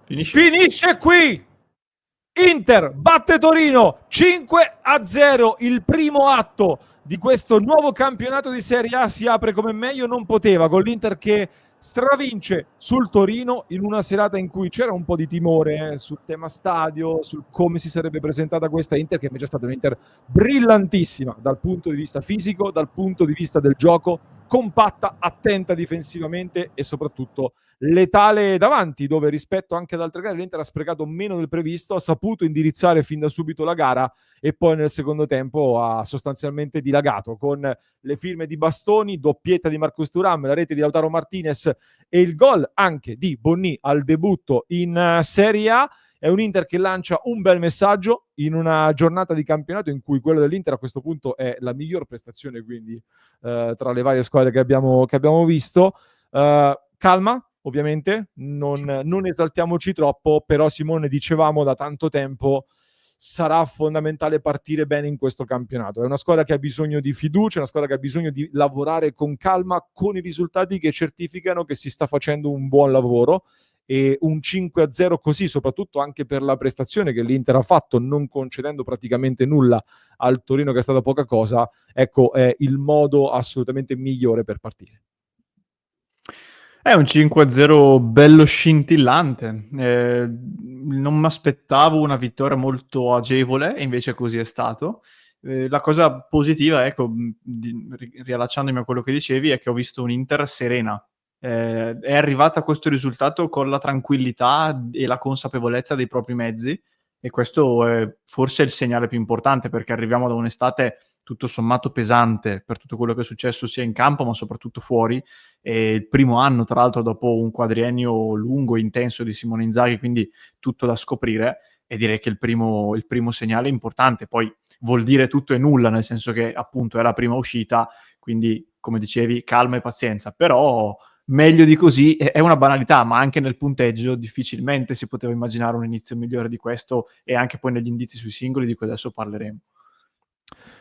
Finisce qui. Inter batte Torino 5-0, il primo atto di questo nuovo campionato di Serie A si apre come meglio non poteva, con l'Inter che stravince sul Torino in una serata in cui c'era un po' di timore sul tema stadio, su come si sarebbe presentata questa Inter, che invece è stata un'Inter brillantissima dal punto di vista fisico, dal punto di vista del gioco, compatta, attenta difensivamente e soprattutto letale davanti, dove rispetto anche ad altre gare l'Inter ha sprecato meno del previsto, ha saputo indirizzare fin da subito la gara e poi nel secondo tempo ha sostanzialmente dilagato con le firme di Bastoni, doppietta di Marcus Thuram, la rete di Lautaro Martinez e il gol anche di Bonny al debutto in Serie A. È un Inter che lancia un bel messaggio in una giornata di campionato in cui quello dell'Inter a questo punto è la miglior prestazione, quindi tra le varie squadre che abbiamo visto. Calma, ovviamente, non esaltiamoci troppo, però Simone, dicevamo da tanto tempo, sarà fondamentale partire bene in questo campionato. È una squadra che ha bisogno di fiducia, è una squadra che ha bisogno di lavorare con calma, con i risultati che certificano che si sta facendo un buon lavoro, e un 5-0 così, soprattutto anche per la prestazione che l'Inter ha fatto, non concedendo praticamente nulla al Torino che è stata poca cosa, ecco, è il modo assolutamente migliore per partire. È un 5-0 bello scintillante. Non mi aspettavo una vittoria molto agevole, e invece così è stato. La cosa positiva, ecco, riallacciandomi a quello che dicevi, è che ho visto un'Inter serena. È arrivata a questo risultato con la tranquillità e la consapevolezza dei propri mezzi, e questo è forse il segnale più importante, perché arriviamo da un'estate tutto sommato pesante per tutto quello che è successo sia in campo ma soprattutto fuori, e il primo anno tra l'altro dopo un quadriennio lungo e intenso di Simone Inzaghi, quindi tutto da scoprire, e direi che il primo segnale è importante. Poi vuol dire tutto e nulla, nel senso che appunto è la prima uscita, quindi come dicevi calma e pazienza, però meglio di così è una banalità, ma anche nel punteggio difficilmente si poteva immaginare un inizio migliore di questo, e anche poi negli indizi sui singoli di cui adesso parleremo.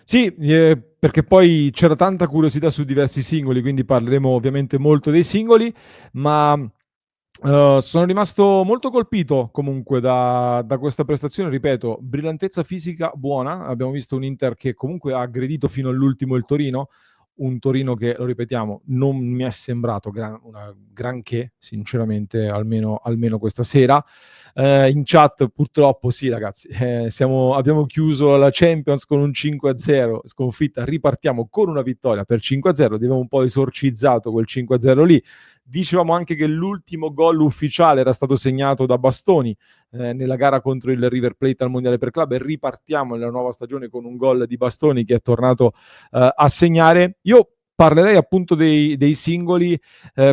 Sì, perché poi c'era tanta curiosità su diversi singoli, quindi parleremo ovviamente molto dei singoli, ma sono rimasto molto colpito comunque da questa prestazione, ripeto, brillantezza fisica buona, abbiamo visto un Inter che comunque ha aggredito fino all'ultimo il Torino, un Torino che, lo ripetiamo, non mi è sembrato una granché, sinceramente, almeno questa sera. In chat purtroppo sì ragazzi, abbiamo chiuso la Champions con un 5-0 sconfitta, ripartiamo con una vittoria per 5-0, abbiamo un po' esorcizzato quel 5-0 lì. Dicevamo anche che l'ultimo gol ufficiale era stato segnato da Bastoni nella gara contro il River Plate al Mondiale per Club, e ripartiamo nella nuova stagione con un gol di Bastoni che è tornato a segnare. Io parlerei appunto dei singoli.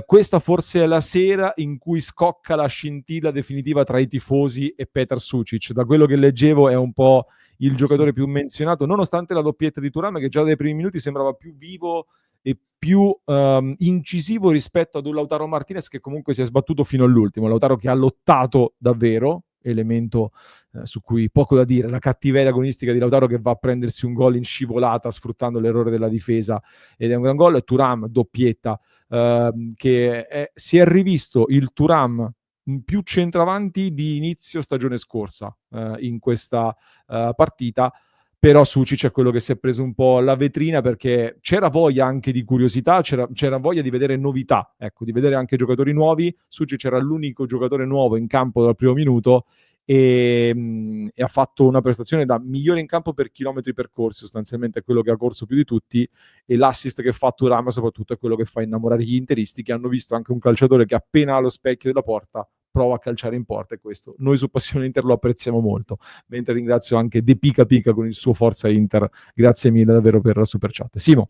Questa forse è la sera in cui scocca la scintilla definitiva tra i tifosi e Petar Sucic. Da quello che leggevo è un po' il giocatore più menzionato, nonostante la doppietta di Thuram che già dai primi minuti sembrava più vivo e più incisivo rispetto ad un Lautaro Martinez che comunque si è sbattuto fino all'ultimo. Lautaro che ha lottato davvero, elemento su cui poco da dire, la cattiveria agonistica di Lautaro che va a prendersi un gol in scivolata sfruttando l'errore della difesa, ed è un gran gol. Thuram doppietta, si è rivisto il Thuram più centravanti di inizio stagione scorsa in questa partita. Però Sucic è quello che si è preso un po' la vetrina, perché c'era voglia anche di curiosità, c'era voglia di vedere novità, ecco, di vedere anche giocatori nuovi. Sucic era l'unico giocatore nuovo in campo dal primo minuto e ha fatto una prestazione da migliore in campo per chilometri percorsi, sostanzialmente è quello che ha corso più di tutti, e l'assist che fa Thuram soprattutto è quello che fa innamorare gli interisti, che hanno visto anche un calciatore che appena ha lo specchio della porta prova a calciare in porta, e questo noi su Passione Inter lo apprezziamo molto, mentre ringrazio anche De Pica Pica con il suo Forza Inter, grazie mille davvero per la super chat. Simo.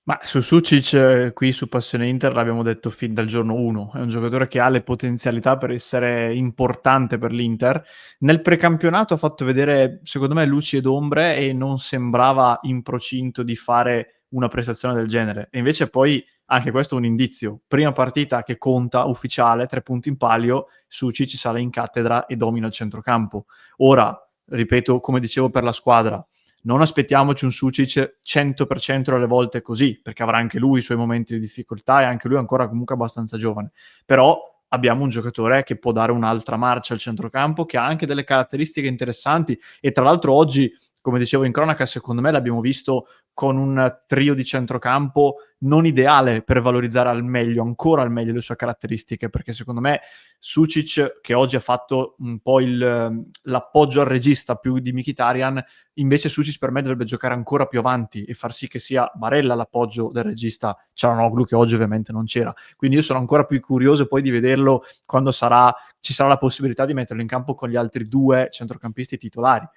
Ma su Sucic, qui su Passione Inter l'abbiamo detto fin dal giorno 1, è un giocatore che ha le potenzialità per essere importante per l'Inter. Nel precampionato ha fatto vedere, secondo me, luci ed ombre, e non sembrava in procinto di fare una prestazione del genere. E invece poi, anche questo è un indizio, prima partita che conta, ufficiale, 3 punti in palio, Sucic sale in cattedra e domina il centrocampo. Ora, ripeto, come dicevo per la squadra, non aspettiamoci un Sucic 100% alle volte così, perché avrà anche lui i suoi momenti di difficoltà, e anche lui è ancora comunque abbastanza giovane. Però abbiamo un giocatore che può dare un'altra marcia al centrocampo, che ha anche delle caratteristiche interessanti, e tra l'altro oggi, come dicevo in cronaca, secondo me l'abbiamo visto con un trio di centrocampo non ideale per valorizzare ancora al meglio le sue caratteristiche, perché secondo me Sucic, che oggi ha fatto un po' l'appoggio al regista più di Mkhitaryan, invece Sucic per me dovrebbe giocare ancora più avanti e far sì che sia Barella l'appoggio del regista Çalhanoğlu, che oggi ovviamente non c'era. Quindi io sono ancora più curioso poi di vederlo quando ci sarà la possibilità di metterlo in campo con gli altri due centrocampisti titolari.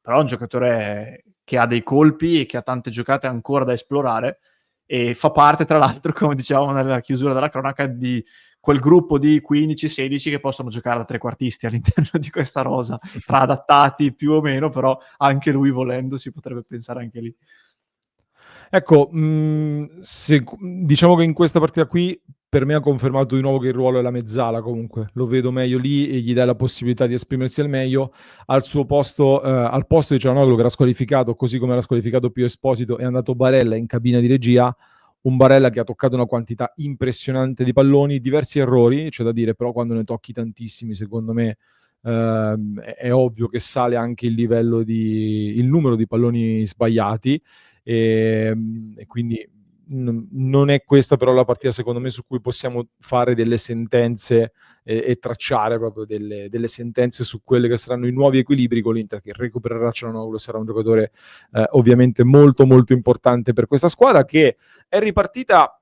Però è un giocatore che ha dei colpi e che ha tante giocate ancora da esplorare, e fa parte, tra l'altro, come dicevamo nella chiusura della cronaca, di quel gruppo di 15-16 che possono giocare da trequartisti all'interno di questa rosa, tra adattati più o meno, però anche lui, volendo, si potrebbe pensare anche lì. Ecco, diciamo che in questa partita qui per me ha confermato di nuovo che il ruolo è la mezzala, comunque lo vedo meglio lì e gli dà la possibilità di esprimersi al meglio. Al suo posto, al posto di Çalhanoğlu, che era squalificato, così come era squalificato Pio Esposito, è andato Barella in cabina di regia. Un Barella che ha toccato una quantità impressionante di palloni, diversi errori, c'è da dire, però quando ne tocchi tantissimi, secondo me è ovvio che sale anche il livello il numero di palloni sbagliati, e quindi non è questa però la partita, secondo me, su cui possiamo fare delle sentenze e tracciare proprio delle sentenze su quelli che saranno i nuovi equilibri con l'Inter, che recupererà Çalhanoğlu, sarà un giocatore ovviamente molto molto importante per questa squadra, che è ripartita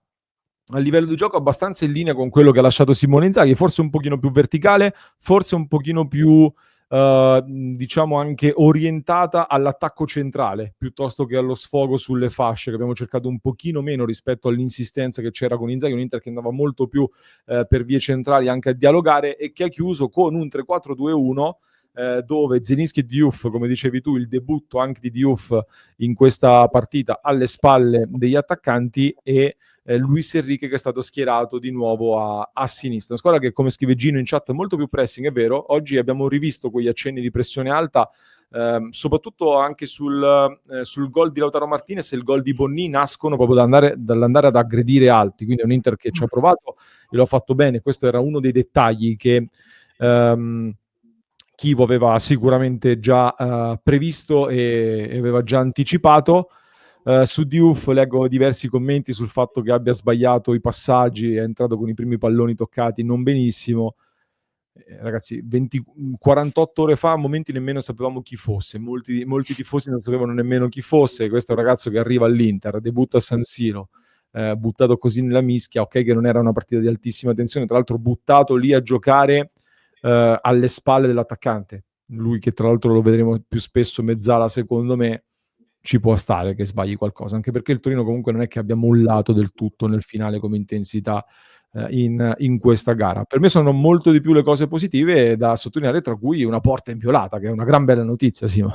a livello di gioco abbastanza in linea con quello che ha lasciato Simone Inzaghi, forse un pochino più verticale, forse un pochino più diciamo anche orientata all'attacco centrale piuttosto che allo sfogo sulle fasce, che abbiamo cercato un pochino meno rispetto all'insistenza che c'era con Inzaghi, un Inter che andava molto più per vie centrali anche a dialogare, e che ha chiuso con un 3-4-2-1 dove Zelinski e Diouf, come dicevi tu, il debutto anche di Diouf in questa partita alle spalle degli attaccanti, e Luis Enrique che è stato schierato di nuovo a sinistra. Una squadra che, come scrive Gino in chat, è molto più pressing, è vero. Oggi abbiamo rivisto quegli accenni di pressione alta, soprattutto anche sul gol di Lautaro Martinez e il gol di Bonni nascono proprio dall'andare ad aggredire alti, quindi è un Inter che ci ha provato e lo ha fatto bene. Questo era uno dei dettagli che Chievo aveva sicuramente già previsto e aveva già anticipato. Su Diouf leggo diversi commenti sul fatto che abbia sbagliato i passaggi, è entrato con i primi palloni toccati non benissimo. Ragazzi, 48 ore fa a momenti nemmeno sapevamo chi fosse, molti tifosi non sapevano nemmeno chi fosse. Questo è un ragazzo che arriva all'Inter, debutta a San Siro, buttato così nella mischia, ok che non era una partita di altissima tensione, tra l'altro buttato lì a giocare alle spalle dell'attaccante, lui che tra l'altro lo vedremo più spesso mezzala, secondo me ci può stare che sbagli qualcosa, anche perché il Torino comunque non è che abbia mollato del tutto nel finale come intensità in questa gara. Per me sono molto di più le cose positive da sottolineare, tra cui una porta inviolata, che è una gran bella notizia, Simo.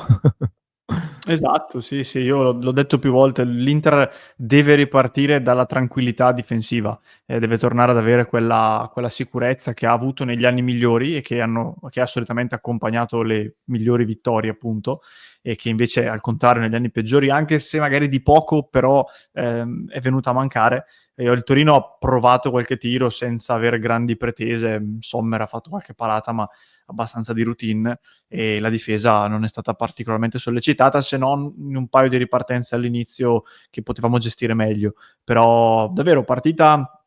Esatto, sì, io l'ho detto più volte, l'Inter deve ripartire dalla tranquillità difensiva, deve tornare ad avere quella sicurezza che ha avuto negli anni migliori e che ha solitamente accompagnato le migliori vittorie, appunto, e che invece, al contrario, negli anni peggiori, anche se magari di poco, però è venuta a mancare. Il Torino ha provato qualche tiro senza avere grandi pretese, Sommer ha fatto qualche parata, ma abbastanza di routine, e la difesa non è stata particolarmente sollecitata, se non in un paio di ripartenze all'inizio che potevamo gestire meglio. Però davvero partita,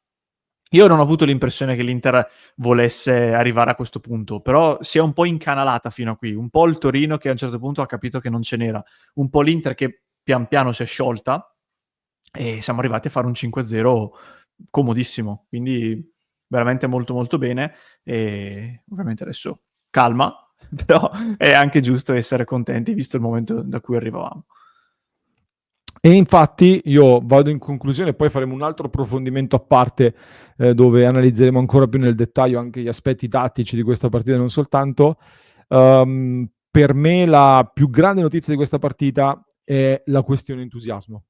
io non ho avuto l'impressione che l'Inter volesse arrivare a questo punto, però si è un po' incanalata fino a qui, un po' il Torino che a un certo punto ha capito che non ce n'era, un po' l'Inter che pian piano si è sciolta, e siamo arrivati a fare un 5-0 comodissimo, quindi veramente molto molto bene. E ovviamente adesso calma, però è anche giusto essere contenti visto il momento da cui arrivavamo. E infatti io vado in conclusione, poi faremo un altro approfondimento a parte dove analizzeremo ancora più nel dettaglio anche gli aspetti tattici di questa partita e non soltanto. Per me la più grande notizia di questa partita è la questione entusiasmo.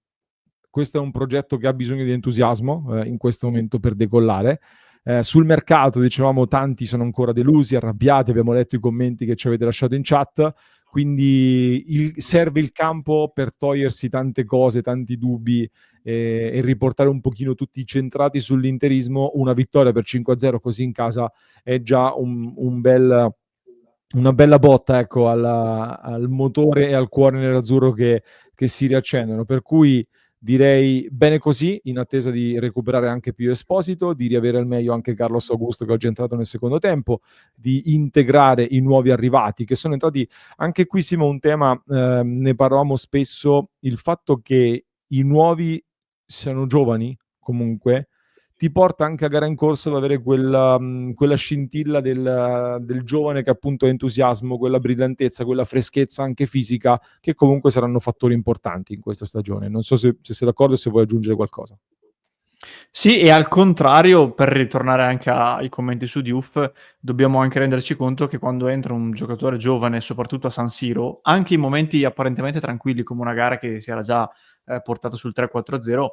Questo è un progetto che ha bisogno di entusiasmo in questo momento per decollare. Sul mercato, dicevamo, tanti sono ancora delusi, arrabbiati, abbiamo letto i commenti che ci avete lasciato in chat, quindi serve il campo per togliersi tante cose, tanti dubbi e riportare un pochino tutti centrati sull'interismo, una vittoria per 5-0 così in casa è già una bella botta, ecco, al motore e al cuore nerazzurro che si riaccendono. Per cui direi bene così, in attesa di recuperare anche Pio Esposito, di riavere al meglio anche Carlos Augusto che oggi è entrato nel secondo tempo, di integrare i nuovi arrivati che sono entrati. Anche qui, Simo, un tema, ne parlavamo spesso, il fatto che i nuovi siano giovani comunque ti porta anche a gara in corso ad avere quella scintilla del giovane che appunto ha entusiasmo, quella brillantezza, quella freschezza anche fisica, che comunque saranno fattori importanti in questa stagione. Non so se sei d'accordo e se vuoi aggiungere qualcosa. Sì, e al contrario, per ritornare anche ai commenti su Diouf, dobbiamo anche renderci conto che quando entra un giocatore giovane, soprattutto a San Siro, anche in momenti apparentemente tranquilli come una gara che si era già portata sul 3-4-0,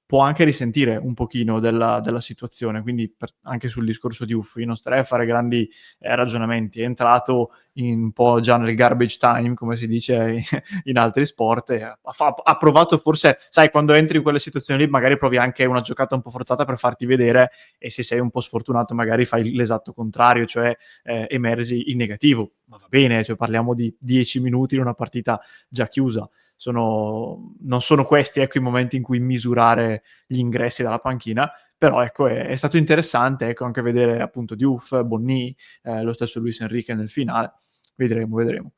può anche risentire un pochino della situazione. Quindi anche sul discorso Diouf, io non starei a fare grandi ragionamenti. È entrato un po' già nel garbage time, come si dice in altri sport, e ha provato forse, sai, quando entri in quelle situazioni lì magari provi anche una giocata un po' forzata per farti vedere, e se sei un po' sfortunato magari fai l'esatto contrario, cioè emergi in negativo. Ma va bene, cioè parliamo di 10 minuti in una partita già chiusa. Non sono questi, ecco, i momenti in cui misurare gli ingressi dalla panchina, però ecco, è stato interessante, ecco, anche vedere appunto Diouf, Bonny, lo stesso Luis Enrique nel finale. Vedremo.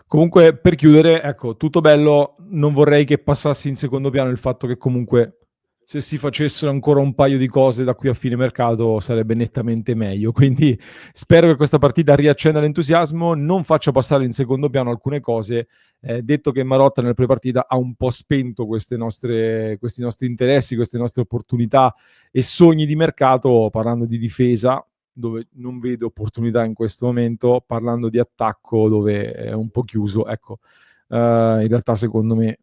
Comunque, per chiudere, ecco, tutto bello, non vorrei che passasse in secondo piano il fatto che comunque se si facessero ancora un paio di cose da qui a fine mercato sarebbe nettamente meglio. Quindi spero che questa partita riaccenda l'entusiasmo, non faccia passare in secondo piano alcune cose. Detto che Marotta nel pre-partita ha un po' spento questi nostri interessi, queste nostre opportunità e sogni di mercato, parlando di difesa, dove non vedo opportunità in questo momento, parlando di attacco dove è un po' chiuso, ecco, in realtà secondo me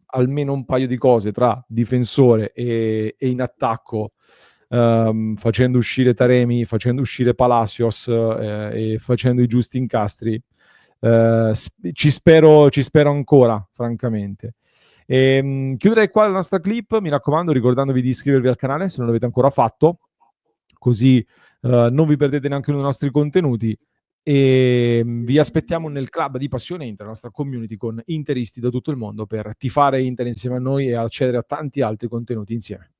almeno un paio di cose tra difensore e in attacco, facendo uscire Taremi, facendo uscire Palacios e facendo i giusti incastri, ci spero ancora, francamente. Chiuderei qua la nostra clip, mi raccomando, ricordandovi di iscrivervi al canale se non l'avete ancora fatto, così non vi perdete neanche uno dei nostri contenuti e vi aspettiamo nel club di Passione Inter, la nostra community con interisti da tutto il mondo per tifare Inter insieme a noi e accedere a tanti altri contenuti insieme.